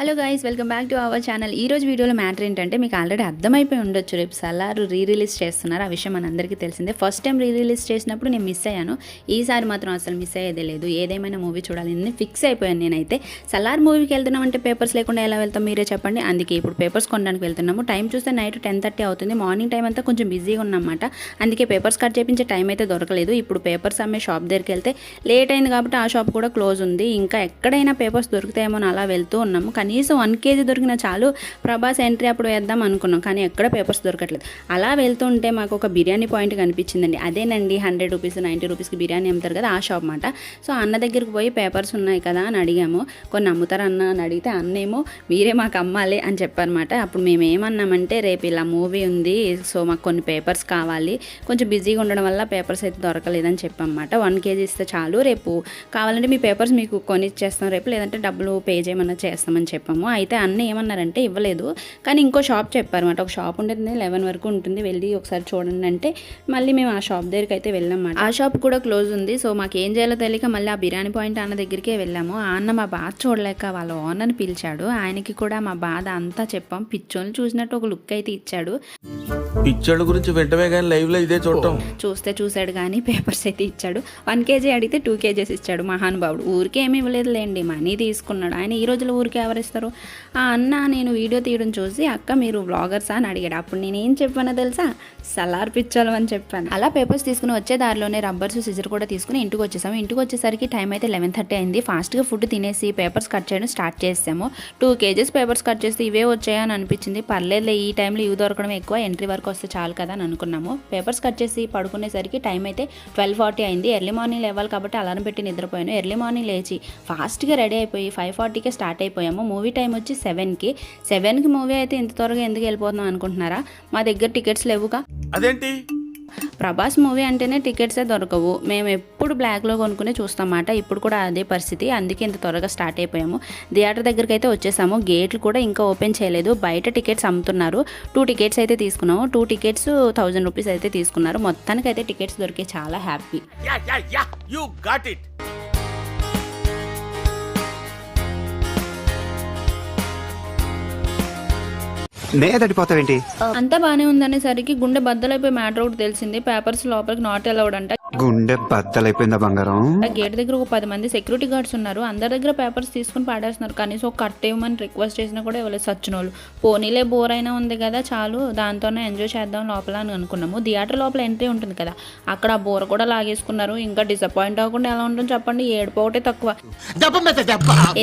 Hello guys, welcome back to our channel. ఈ రోజు వీడియోలో మ్యాటర్ ఏంటంటే మీకు ఆల్రెడీ అర్థమైపోయి ఉండొచ్చు, రేపు సలార్ రిలీజ్ చేస్తున్నారు. ఆ విషయం మనందరికీ తెలిసిందే. ఫస్ట్ టైం రిలీజ్ చేసినప్పుడు నేను మిస్ అయ్యాను. ఈసారి మాత్రం అసలు మిస్ అయ్యేదే లేదు. ఏదేమైనా మూవీ చూడాలి అని ఫిక్స్ అయిపోయాను నేనైతే. సలార్ మూవీకి వెళ్తున్నామంటే పేపర్స్ లేకుండా ఎలా వెళ్తాం మీరే చెప్పండి. అందుకే ఇప్పుడు పేపర్స్ కొనడానికి వెళ్తున్నాము. టైం చూస్తే నైట్ 10:30 అవుతుంది. మార్నింగ్ టైం అంతా కొంచెం బిజీగా ఉన్నమాట. అందుకే పేపర్స్ కట్ చేయించే టైం అయితే దొరకలేదు. ఇప్పుడు పేపర్స్ అమ్మే షాప్ దగ్గరికి వెళ్తే లేట్ అయింది కాబట్టి ఆ షాప్ కూడా క్లోజ్ ఉంది. ఇంకా ఎక్కడైనా పేపర్స్ దొరుకుతాయేమో అలా వెళ్తూ ఉన్నాము. కనీసం 1 kg దొరికిన చాలు, ప్రభాస్ ఎంట్రీ అప్పుడు వేద్దాం అనుకున్నాం, కానీ ఎక్కడ పేపర్స్ దొరకట్లేదు. అలా వెళ్తుంటే మాకు ఒక బిర్యానీ పాయింట్ కనిపించిందండి. అదేనండి 100 రూపీస్ 90 రూపీస్కి బిర్యానీ అమ్ముతారు కదా, ఆ షాప్ మాట. సో అన్న దగ్గరికి పోయి పేపర్స్ ఉన్నాయి కదా అని అడిగాము. కొన్ని అమ్ముతారు అన్న అని అడిగితే అన్నేమో మీరే మాకు అమ్మాలి అని చెప్పారన్నమాట. అప్పుడు మేము ఏమన్నామంటే రేపు ఇలా మూవీ ఉంది, సో మాకు కొన్ని పేపర్స్ కావాలి, కొంచెం బిజీగా ఉండడం వల్ల పేపర్స్ అయితే దొరకలేదని చెప్పామన్నమాట. 1 kg ఇస్తే చాలు, రేపు కావాలంటే మీ పేపర్స్ మీకు కొనిచ్చేస్తాం రేపు, లేదంటే డబ్బులు పే చేయమన్నా చేస్తామని చెప్పాము. అయితే అన్న ఏమన్నారంటే ఇవ్వలేదు, కానీ ఇంకో షాప్ చెప్పారన్నమాట. ఒక షాప్ ఉంటుంది 11 వరకు ఉంటుంది, వెళ్ళి ఒకసారి చూడండి అంటే మళ్ళీ మేము ఆ షాప్ దగ్గరికి అయితే వెళ్ళామన్నమాట. ఆ షాప్ కూడా క్లోజ్ ఉంది. సో మాకు ఏం చేయాలో తెలియక మళ్ళీ ఆ బిర్యానీ పాయింట్ అన్న దగ్గరికే వెళ్ళాము. ఆ అన్న మా బాధ చూడలేక వాళ్ళ ఓనర్ని పిలిచాడు. ఆయనకి కూడా మా బాధ అంతా చెప్పాం. పిచ్చోని చూసినట్టు ఒక లుక్ అయితే ఇచ్చాడు. పిచ్చోళ్ళ గురించి వెంటనే కానీ లైవ్ లో ఇదే చూడటం. చూసాడు కానీ పేపర్స్ అయితే ఇచ్చాడు. 1 kg అడిగితే 2 kgs ఇచ్చాడు మహానుభావుడు. ఊరికే ఏమి ఇవ్వలేదులేండి, మనీ తీసుకున్నాడు ఆయన. ఈ రోజుల్లో ఊరికే ఎవరిస్తారు. ఆ అన్న నేను వీడియో తీయడం చూసి అక్క మీరు వ్లాగర్సా అని అడిగాడు. అప్పుడు నేను ఏం చెప్పానో తెలుసా, సలార్ పిచ్చోళ్ళం అని చెప్పాను. అలా పేపర్స్ తీసుకుని వచ్చే దారిలోనే రబ్బర్స్ సిజర్ కూడా తీసుకుని ఇంటికి వచ్చేసాము. ఇంటికి వచ్చేసరికి టైం అయితే 11:30 అయింది. ఫాస్ట్గా ఫుడ్ తినేసి పేపర్స్ కట్ చేయడం స్టార్ట్ చేసాము. 2 kgs పేపర్స్ కట్ చేస్తే ఇవే వచ్చాయని అనిపించింది. పర్లేదులే, ఈ టైంలో ఇవి దొరకడం ఎక్కువ, ఎంట్రీ వరకు వస్తే చాలు కదా అని అనుకున్నాము. పేపర్స్ కట్ చేసి పడుకునేసరికి టైం అయితే 12:40 అయింది. ఎర్లీ మార్నింగ్ లేవాలి కాబట్టి అలారం పెట్టి నిద్రపోయాను. ఎర్లీ మార్నింగ్ లేచి ఫాస్ట్గా రెడీ అయిపోయి 5:40కే స్టార్ట్ అయిపోయాము. మూవీ టైం వచ్చి 7కి మూవీ అయితే ఇంత త్వరగా ఎందుకు వెళ్ళిపోతున్నాం అనుకుంటున్నారా? మా దగ్గర టికెట్స్ లేవుగా. అదేంటి, ప్రభాస్ మూవీ అంటేనే టికెట్సే దొరకవు. మేము ఎప్పుడు బ్లాక్లో కొనుక్కునే చూస్తామాట. ఇప్పుడు కూడా అదే పరిస్థితి, అందుకే ఇంత త్వరగా స్టార్ట్ అయిపోయాము. థియేటర్ దగ్గరికి అయితే వచ్చేసాము. గేట్లు కూడా ఇంకా ఓపెన్ చేయలేదు. బయట టికెట్స్ అమ్ముతున్నారు. 2 టికెట్స్ అయితే తీసుకున్నాము. 2 టికెట్స్ 1000 రూపీస్ అయితే తీసుకున్నారు. మొత్తానికైతే టికెట్స్ దొరికే చాలా హ్యాపీ. You got it. నేదడిపోతావేంటి? అంతా బానే ఉందనేసరికి గుండె బద్దలైపోయి మ్యాటర్ ఒకటి తెలిసింది. పేపర్స్ లోపలికి నాట్ అలౌడ్ అంట. గుండె బద్దలైపోయిందా బంగారం? గేట్ దగ్గర ఒక 10 మంది సెక్యూరిటీ గార్డ్స్ ఉన్నారు. అందరి దగ్గర పేపర్స్ తీసుకుని పాడేస్తున్నారు. కనీసం ఒక కట్ ఇవ్వమని రిక్వెస్ట్ చేసినా కూడా ఇవ్వలేదు సచ్చినోళ్ళు. పోనీలే, బోర్ అయినా ఉంది కదా చాలు, దాంతోనే ఎంజాయ్ చేద్దాం లోపల అని అనుకున్నాము. థియేటర్ లోపల ఎంట్రీ ఉంటుంది కదా, అక్కడ ఆ బోర్ కూడా లాగేసుకున్నారు. ఇంకా డిసప్పాయింట్ అవ్వకుండా ఎలా ఉంటుంది చెప్పండి, ఏడుపు ఒకటే తక్కువ.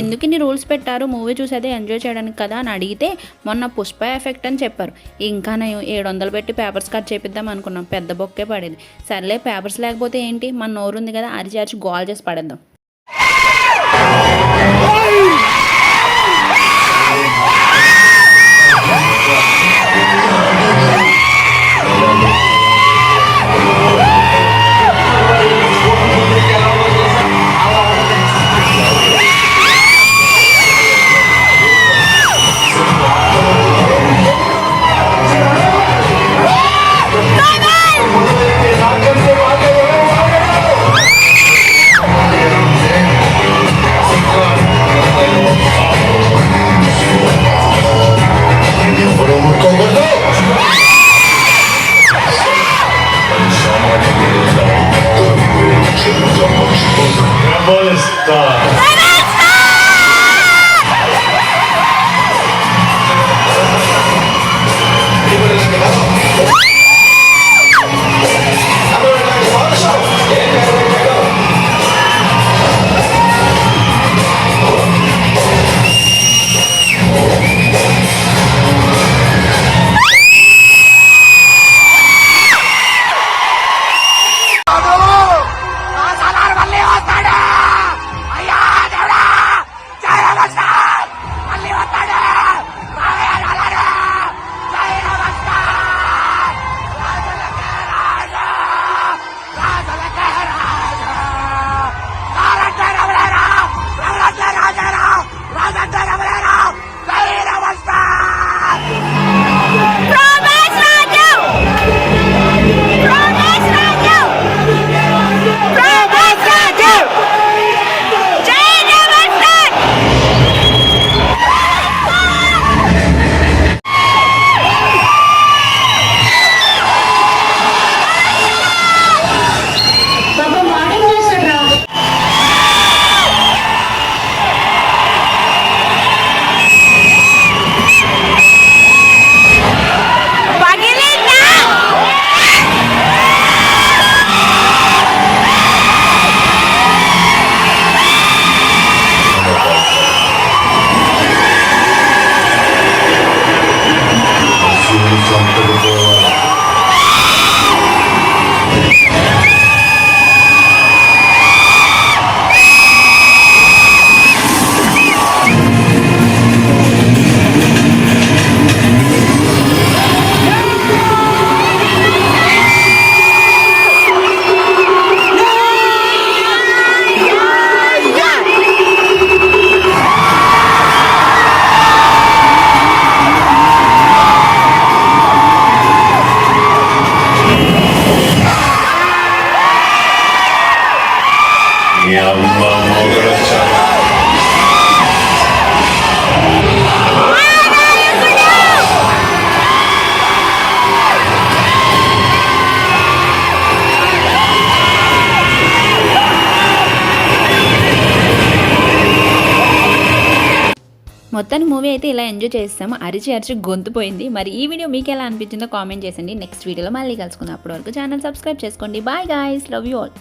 ఎందుకు ఇన్ని రూల్స్ పెట్టారు, మూవీ చూసేదే ఎంజాయ్ చేయడానికి కదా అని అడిగితే మొన్న పుష్ప ఎఫెక్ట్ అని చెప్పారు. ఇంకా నేను 700 పెట్టి పేపర్స్ కట్ చేపిద్దాం అనుకున్నాం. పెద్ద బొక్కే పడేది. సర్లే, పేపర్స్ లేకపోతే ఏంటి, మన నోరు ఉంది కదా, అరిచి గోల్ చేసి పడేద్దాం. మొత్తానికి మూవీ అయితే ఇలా ఎంజాయ్ చేస్తాము. అరిచి అరిచి గొంతు పోయింది. మరి ఈ వీడియో మీకు ఎలా అనిపించిందో కామెంట్ చేసండి. నెక్స్ట్ వీడియోలో మళ్ళీ కలుసుకుందాం. అప్పటి వరకు ఛానల్ సబ్స్క్రైబ్ చేసుకోండి. Bye guys, love you all.